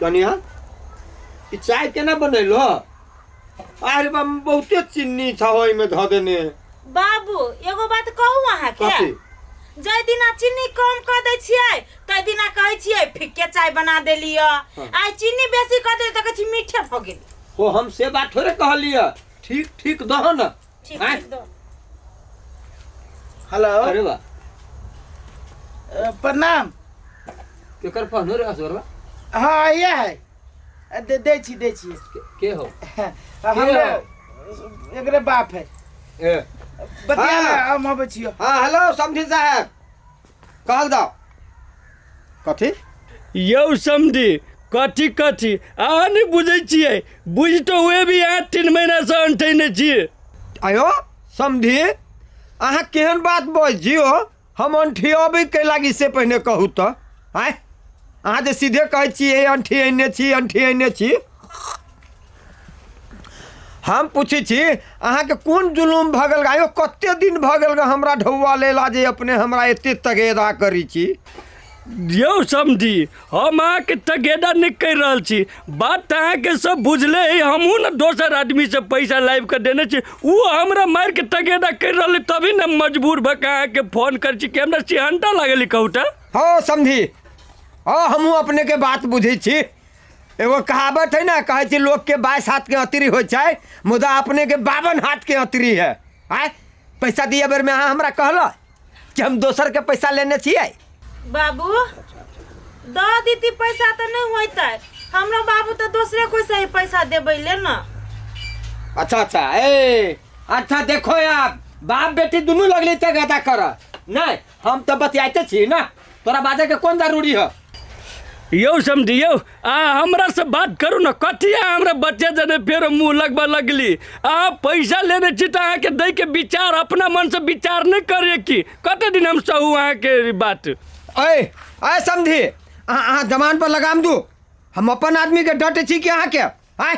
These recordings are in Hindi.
कनिया ई चाय केना बनैलो? अरे बा बहुते चीनी था ओइ में ध देने। बाबू एगो बात कहू अहाँ के, जै दिना चीनी कम कर दै छियै तै दिना कहै छियै फिक्के चाय बना देलियै। आइ चीनी बेसी कर दे त कहै छी मीठे भ गेल। ओ हम से बात थोड़े कहलियै। ठीक ठीक दह न। ठीक ठीक दो। हेलो। अरे बा प्रणाम। केकर फोन रे असरवा? हाँ ये है। दे छी के हो? हमरा एकरे बाप है। ए बतिया ना हम आबै छियो। हां हेलो समधी साहब कहल जाओ। कथी यौ समधी कथी कथी अहाँ नहीं बुझे छियै? बुझ तो वे भी यहाँ 3 महीना से अंठैने छियै। आयो समधी अहाँ केहन बात बजियो? हम अंठियाबे के लागी से पहले कहू तो आय अहाँ जे सीधे कहै छियै अंठी छी। हम पूछे छी अहाँ के कोन जुलूम भगल गायो? कते दिन भगल गा हमरा ढौआ लेला जे अपने हमरा एते तगेदा करी छी? यौ समझी हम अहाँ के तगेदा नहीं कर रहल छी। बात अहाँ के सब बुझले है। हमहू न दोसर आदमी से पैसा लाइव कर देने छी। वो हमरा मार के तगेदा कर रहल तभी न मजबूर भके अहाँ के फोन कर छी कि हमरा सिहंटा लागल कहूटा। हो समझी हाँ हमहू अपने के बात बुझे छी। एगो कहावत है ना, कहे छी लोग के 22 हाथ के अतरी हो जाए मुदा अपने के 52 हाथ के अतरी है। आय पैसा दिए बेर में अहाँ हमरा कहला कि हम दोसर के पैसा लेने छियै। बाबू द दीती पैसा तो नहीं होता। हमरा बाबू तो दूसरे कोई से ही पैसा देबै ले ना। अच्छा अच्छा देखो यार बाप बेटी दोनों लगली तगेदा कर। नहीं हम तो बतियाते छी ना, तोरा बाजे के कौन जरूरी है? यौ समझी यौ हमरा से बात करू न। कथी हमरा बच्चे जने फिर मुँह लगवा लगली। पैसा लेने छी तो अहाँ के दे के विचार अपना मन से विचार नहीं करे कि कते दिन हम सहू अहाँ के बात। अय समझी अहाँ जमान पर लगाम दू। हम अपन आदमी के डटे छी कि अहाँ के आय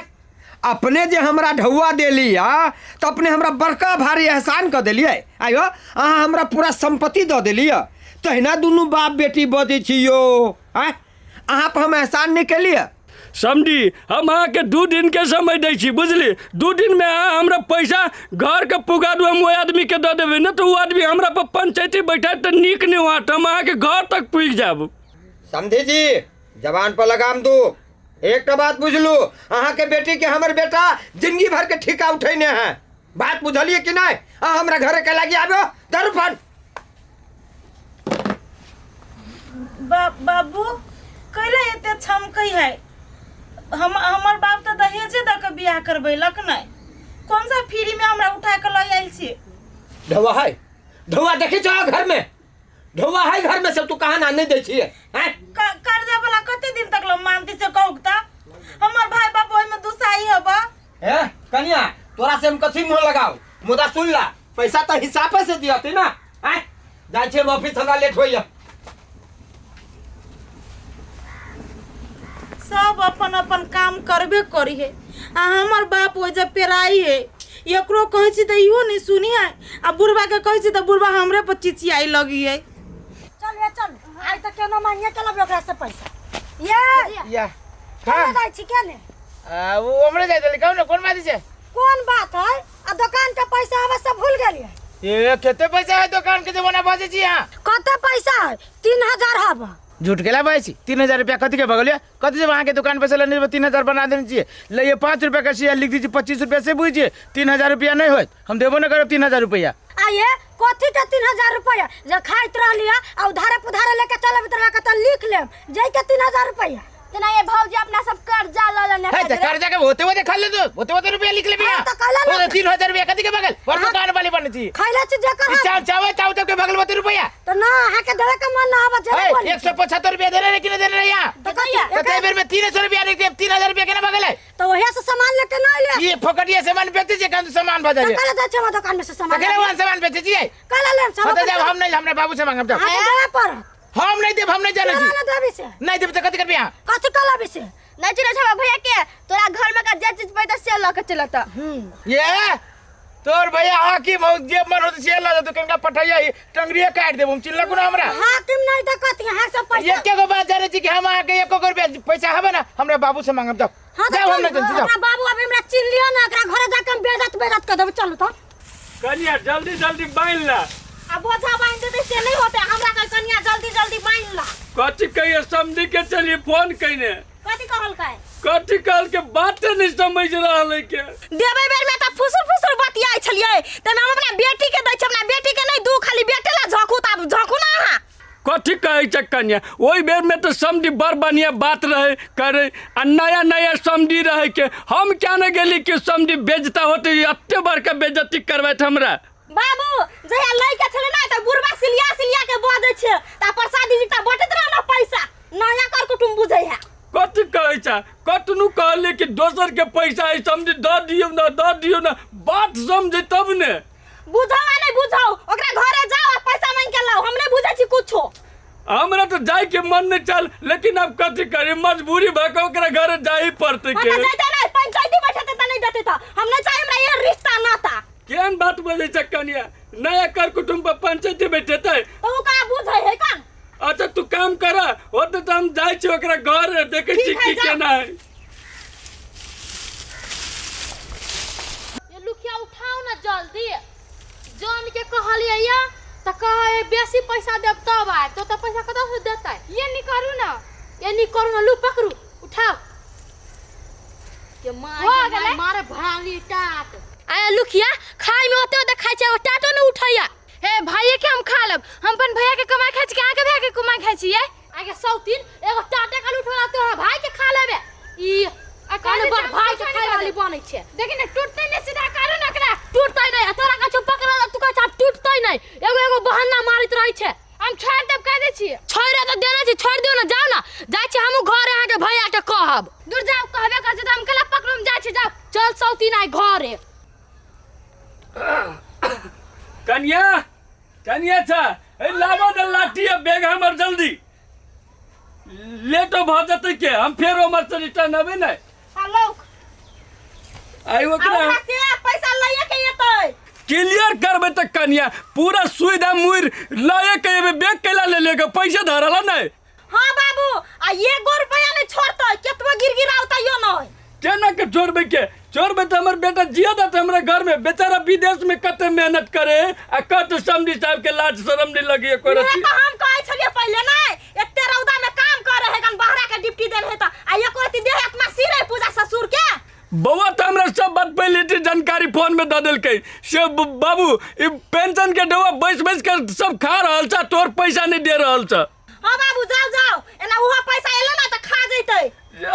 अपने जे हमरा ढौआ देली तो अपने हमरा बड़का भारी एहसान कर दिलियै। आयो अहाँ हमरा पूरा संपत्ति दे दिलियै तहिना दुनू बाप बेटी बजे छी यो। आय अहाँ पर हम एहसान नहीं केलियै। समझी हम अहाँ के 2 दिन के समय दै छी बुझली। 2 दिन में अहाँ हमरा पैसा घर के पुगा दू हम ओहि आदमी के दे देबै न तो वो आदमी हमरा पर पंचायती बैठा तो नीक नहीं हुआ हम अहाँ के घर तक पुग जाब। समझी जी जवान पर लगाम दू। एक बात बुझलू अहाँ के बेटी के हमर बेटा जिंदगी भर के ठिका उठैने हैं। बात बुझलिए कि नहीं? अहाँ हमरा घरे के लागी आबो दरफन। बाबू कैले एते छमकै है? हमर बाप तो दहेजे द के बियाह करबैलक नहीं। कौन सा फ्री में हमरा उठा के लय आइल छी? ढौआ देखी छ घर में ढौआ है घर में सब तू कहां ना नहीं दै छी हैं? कर्जा वाला कते दिन तक लो मानती से कहूता हमर भाई बाप ओइ में दुसाई हबा। ए कन्या तोरा से हम कथी मुंह लगाओ? मुदा सुन ला पैसा तो हिसाब से दियती ना। हैं जाय छे ऑफिस हमरा लेट होइया। सब अपन अपन काम करबे करी है। हमर बाप ओ जे पेराई है एकरो कहै छी त इहो नहीं सुनी है। आ बुढ़वा के कहै छी त बुढ़वा हमरे पर चिचियाई लगी है। चल आई त केनो मांगे के लब ओकरा से पैसा। या कहां जाय छी केने? वो हमरे जाय देली कहू ना कोन बात छै? कौन बात है? आ दुकान के पैसा हवे सब भूल गेलिए। ये कते पैसा है दुकान के जमाना बाजे छी यहां? कते पैसा है? 3000 हवे। झूठ केला बाई छी? 3000 रुपया कथी के भगलिया? कथी से वहां के दुकान पे से लेने 3000 बना देने छी। ले ये 5 रुपया का शेयर लिख दीजिए 25 रुपया से बुझिए 3000 रुपया नहीं होत। हम देबो न करब 3000 रुपया। आये कथी के 3000 रुपया जे खाइत रहलिया आ उधारे पुधारे लेके चलब तरवा के त लिख लेम जई के 3000 रुपया। तना ये भौजी अपना सब कर्जा ल लेने है त कर्जा के होते खा ले दो होते रुपया लिख ले बिया। तो कहला ना 3000 रुपया कथी के बगल और दुकान वाली बन छी। खैले छी जेकर चाव के बगल 20 रुपया तो ना हा के देवे के मन ना हवा जे बोल 175 रुपया दे रहे कि नहीं दे रहे यहां? तो कहिया कते बेर में 300 रुपया लिख दे 3000 रुपया केना बगल है? तो वही से सामान लेके ना ले। ये फोकटिया सामान बेचे जे कौन सामान बजा तो कल जा छ दुकान में से सामान। केना वहां सामान बेचे छी? कल ले सब जब हम नहीं हमरा बाबू से मांगब जाओ। देवे पर हम नहीं देब हम नहीं जाने छी। देवी से नहीं देब त कथी करबी यहां? कथी कला भी से नहीं चिन्ह छबा भैया के तोरा घर में का जे चीज पैदा से ल के चलता। ये तोर भैया हाकिम हो जे मन हो से ला तो कनका पठाइया टंगरिया काट देब हम चिल्ला को हमरा। हाकिम नहीं दिक्कत यहाँ सब पैसा एक एगो बात जाने छी कि हम आके 1 रुपया पैसा हबे ना हमरा बाबू से मांगब जाओ हाँ तो जाओ हम ना चल, जाओ हमरा बाबू अभी हमरा चिन लियो ना एकरा घरे जाके हम बेजत कर देब चलो तो कनिया जल्दी जल्दी बांध ला अब बोझा बांध दे से नहीं होते हमरा के कन्या जल्दी जल्दी बांध ला कथी कहिए समझी के चलिए फोन कइने कथी कहल काय कथी कहल के बात नहीं समझ रहल है के देबे बेर में त फुसुर बतियाई छलिए त हम अपना बेटी के दै छ अपना बेटी के नहीं दू खाली बेटे ला झखू त झखू ना अहाँ कथी कहै छ कन्या ओई बेर में तो समझी बड़ बढ़िया बात रहे करे आ नया नया समझी रहे के हम क्या न गेली कि समझी बेजता होते अत्ते बड़का बेइज्जती करबैत हमरा बाबू जया लइका छले ना त बुढ़वा सिलिया के बदै छै त प्रसादी जी त बटत रह ना पैसा नया कर कुटुम बुझै है कथी कहै छ कतनु कहले कि दोसर के पैसा है समझी द दियो ना बात समझे तब ने बुझावा नहीं बुझाओ ओकरा घरे जाओ आ पैसा मांग के लाओ हम नहीं बुझै छी कुछो हमरा तो जाए के मन नहीं चल लेकिन अब कथी करे मजबूरी भके ओकरा घरे जाई पड़ते के हम जाते नहीं पंचायती बैठते त नहीं देते था हम नहीं चाहे हमरा ये रिश्ता नाता केन बात बोले छ कन्या नया कर कुटुम पर पंचायती बैठते तो का बुझै है कान अच्छा तू काम कर होते तो हम जाए छी ओकरा घर देखे छी की केना है ये लुखिया उठाओ ना जल्दी जान के कहलिए या त कहे बेसी पैसा देब तब आए तो पैसा कतौ से देता है ये नहीं करू ना लू पकड़ू उठाओ ये मारे भाली टाट आया लुखिया खाई में होते होते खाई छै टाटो न उठैया हे भाई के हम खा लेब हम अपन भैया के कमाई खाई छी आगे भैया के कमाई खाई छी आगे सौतीन एगो टाटे का उठवा तो भाई के खा लेबे ई अकाले बड़ भाई के खाई वाली बनै छै देखि न टूटते ने सीधा करू न एकरा टूटतै नहीं तोरा का पकड़ा तू का चाप टूटतै नहीं एगो बहाना मारित रहै छै हम छोड़ देब कह दे छी छोड़ त देना छी छोड़ दियो ना जाओ ना जाय छी हमहु घर अहाँ के भैया के कहब दूर जाओ कहबे कर त हम केला पकड़म जाय छी जाओ चल सौतीन आई घरे कन्या कन्या छ ए लाबो न लाठी बेग हमर जल्दी लेटो भ जतै के हम फेर हमर से रिटर्न अबे नै हेलो आई ओकरा हमरा से पैसा लइए के एतै क्लियर करबे त कन्या पूरा सुविधा मुर लाए के बेग केला ले लेके पैसा धरला नै हां बाबू आ 1 रुपया नहीं छोड़तै केतबो गिरगिराउतै यो नहीं केना के छोड़बे त हमर बेटा जिया त हमरा घर में बेचारा विदेश में कते मेहनत करे आ कत समझी साहब के लाज शर्म नहीं लगी एको रती हम कहै छलिए पहले नहीं एते रौदा में काम करे है गन बहरा के डिप्टी देन है त आ एको रती देह एक सिरे पूजा ससुर के बउआ तो हमरा सब बात पहले जानकारी फोन में द देलकै से बाबू ई पेंशन के डवा बैस के सब खा रहल छ तोर पैसा नहीं दे रहल छ हां बाबू जाओ एना उहा पैसा एले ना त खा जइतै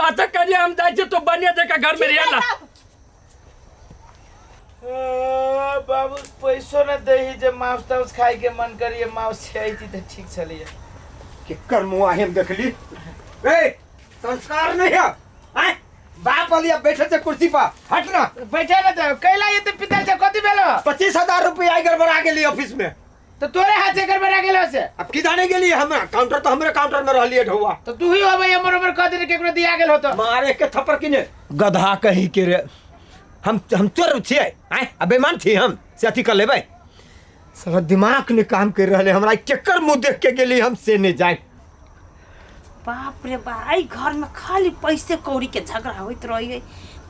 अच्छा करिए हम जाए तो बढ़िया जगह घर में रहिए ना बाबू पैसो न दही जे मांस ताउस खाए के मन करिए मांस छाईती त ठीक चलिए के कर्मुआ हम देखली ए संस्कार नहीं है हैं बाप वाली अब बैठे थे कुर्सी पर हट ना बैठे न त कैला ये त पिता से कथि भेलो 25,000 रुपया आई गड़बड़ा के लिए ऑफिस में तो तोरे हाथ से गड़बड़ा गेलो से अब की जाने के लिए हम काउंटर तो हमरे काउंटर में रहलिए ढौआ तो तू ही होबे हमर हमर कह दे केकरो दिया गेल हो तो मारे के थप्पड़ किने गधा कहीं के रे हम चोर छिए हैं बेईमान थी हम से अथी कर लेबै सारा दिमाग ने काम कर रहले हमरा केकर मुंह देख के गेली हम से नहीं जाए बाप रे बा आई घर में खाली पैसे कौड़ी के झगड़ा होइत रहिए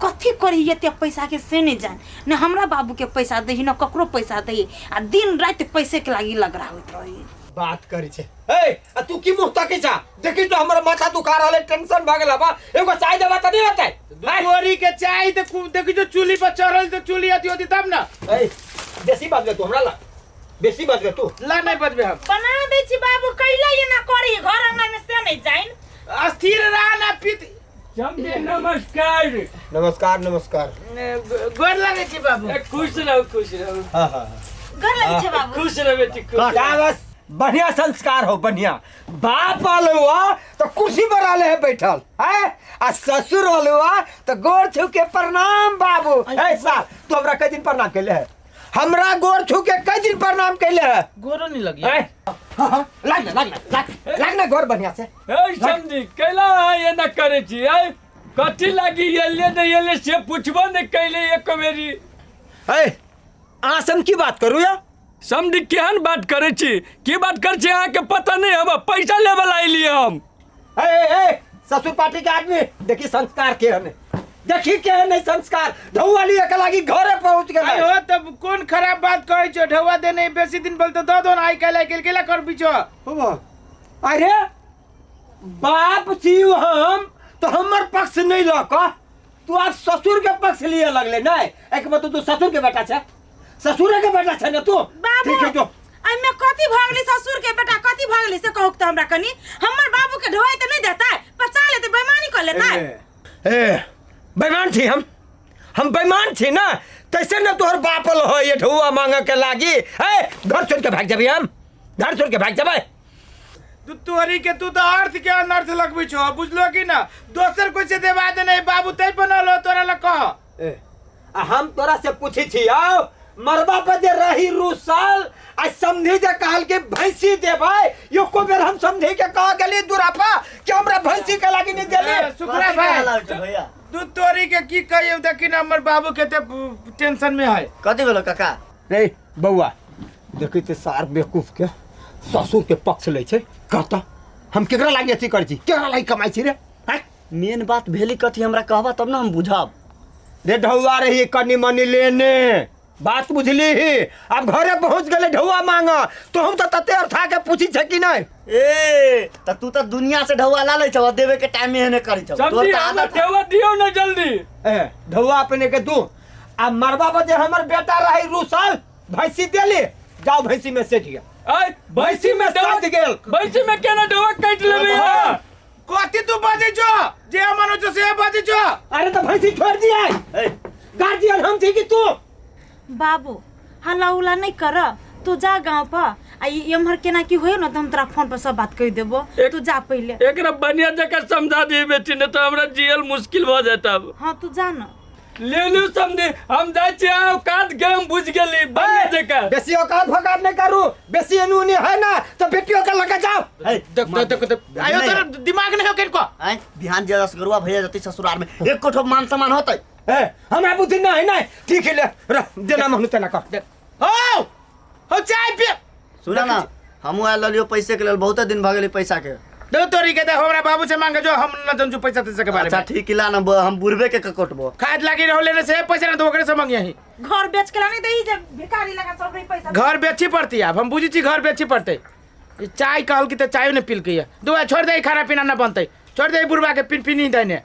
कथी करी एते पैसा के से नहीं जान न हमरा बाबू के पैसा दही न ककरो पैसा दही आ दिन रात पैसे के लागी लग रहा होइत रहिए बात करी छे ए आ तू की मुंह ताके जा देखी तो हमर माथा दुखा रहले टेंशन भ गेला बा एगो चाय देबा त नहीं होतै गोरी के चाय त देखी जो चूल्ही पर चढ़ल त चूल्ही अति तब ना ए बेसी बात तू हमरा ला बेसी बात तू ला नहीं बजबे हम बना दै छी बाबू कैला ये ना करी घर अंगना में से नहीं जाइन अस्थिर रह ना पित समझे नमस्कार नमस्कार गोर लगे छी बाबू खुश रहो हां हां घर लगे छे बाबू खुश रह बेटी खुश क्या बस बढ़िया संस्कार हो बढ़िया बाप वाले हुआ तो कुर्सी पर आले है बैठल है आ ससुर वाले हुआ तो गोर छू के प्रणाम बाबू ऐसा तू हमरा कई दिन प्रणाम कैले है हमरा गोर छू के कई दिन प्रणाम कैले है गोरो नहीं लगी हां लगना गोर बढ़िया से ए समझी कैला ये न करे छी ए कथी लागी ये से पूछबो न कैले एक बेरी ए आसम की बात करू या समझी केहन बात करे छी की बात कर छी अहाँ के पता नहीं अब पैसा लेवल आइलिए हम ए ससुर पार्टी के आदमी देखी संस्कार के हने देखी के नहीं संस्कार ढौआ लिए के लागी घरे पहुंच गए आयो तब कौन खराब बात कहै छो ढौआ देने बेसी दिन बोलते दो दो आई काल केला कर बिचो अरे बाप छी हम तो हमर पक्ष नहीं लक तू आज ससुर के पक्ष लिए लगले नहीं एक मतलब तू ससुर के बेटा छे ससुर के बेटा छे ना तू ठीक है जो मैं कथी भागली ससुर के बेटा कथी भागली से कहू तो हमरा कनी हमर बाबू के ढोई तो नहीं देता पचा लेते बेईमानी कर लेता ए बेईमान थी हम बेईमान थी ना तैसे ना तोहर बापल हो ये ढौआ मांगे के लागी ए घर छोड़ के भाग जाबी हम घर छोड़ के भाग जाबे तू तोरी के तू तो अर्थ के अनर्थ लगबी छो बुझलो कि ना दोसर कोई से देवा दे नहीं बाबू तै बनलो तोरा ल कह हम तोरा से पूछी छी आओ मरबा पर जे रही रूसाल आज समझी जे कहल के भैंसी देबै यो को बेर हम समझी के कह गेली दुरापा कि हमरा भैंसी के लागी नहीं देले सुखरा भाई तू तोरी के की कहियो देखि ना हमर बाबू के टेंशन में है कथी भेलो काका रे बौआ देखी ते सार बेवकूफ के ससुर के पक्ष ले छै कहता हम केकरा लागी अथी कर छी केकरा लागी कमाई छी रे मेन बात भेली कथी हमरा कहबा तब ना हम बुझब रे ढौआ रही कनी मनी लेने बात बुझली ही अब घरे पहुंच गए ढौआ मांगा तो हम तो तते अर्था के पूछी छै कि नहीं ए त तू तो दुनिया से ढौआ ला ले छौ देवे के टाइम में हेने करी छौ समझी हमरा देवा दियो ना जल्दी ए ढौआ अपने के तू अब मरबा बजे हमर बेटा रही रूसल भैंसी देली जाओ भैंसी में सेठ गया आई भैंसी में सेठ गेल भैंसी में केना दवा काट लेबे कथी तू बाजे छो जे मानो छो से बाजे छो अरे तो भैंसी छोड़ दिया गार्जियन हम थी कि तू बाबू हल्ला उला नहीं कर तू जा गांव पर एम्हर केना की होय ना तो हम तोरा फोन पर सब बात कह देबो तू जा पहले एकरा बढ़िया जगह समझा दी बेटी ने तो हमरा जियल मुश्किल भ जाता हाँ तू जा ना ले लू समझे हम जाय छी काट के हम बुझ गेली बढ़िया जगह बेसी औकात भगात नहीं करू बेसी अनूनी है ना तो बेटियों का लगा जाओ देख आयो तोर दिमाग नहीं हो किनको आय बिहान जे रस गरुआ भैया जति ससुराल में एक कोठो मान सम्मान होतै ए हमरा बुद्धि नहीं नहीं ठीक है ले देना मनु तना कर दे हो चाय पी सुना ना हमहु आयल लियो पैसे के लेल बहुत दिन भ गेलै पैसा के दो तोरी के दे हमरा बाबू से मांगे जो हम न जंजू पैसा दे सके बारे अच्छा में ठीक इला ना हम बुरबे के ककोटबो खाद लागी रहो लेने से पैसा ना दो ओकरे से मांगिए ही घर बेच के लानी दही जे भिखारी लगा सब रे पैसा घर बेची पड़ती अब हम बुझी छी घर बेची पड़ते चाय कहल की तो चाय ने पील के दो छोड़ दे खाना पीना ना बनते छोड़ दे बुढ़वा के पिन पिनी देने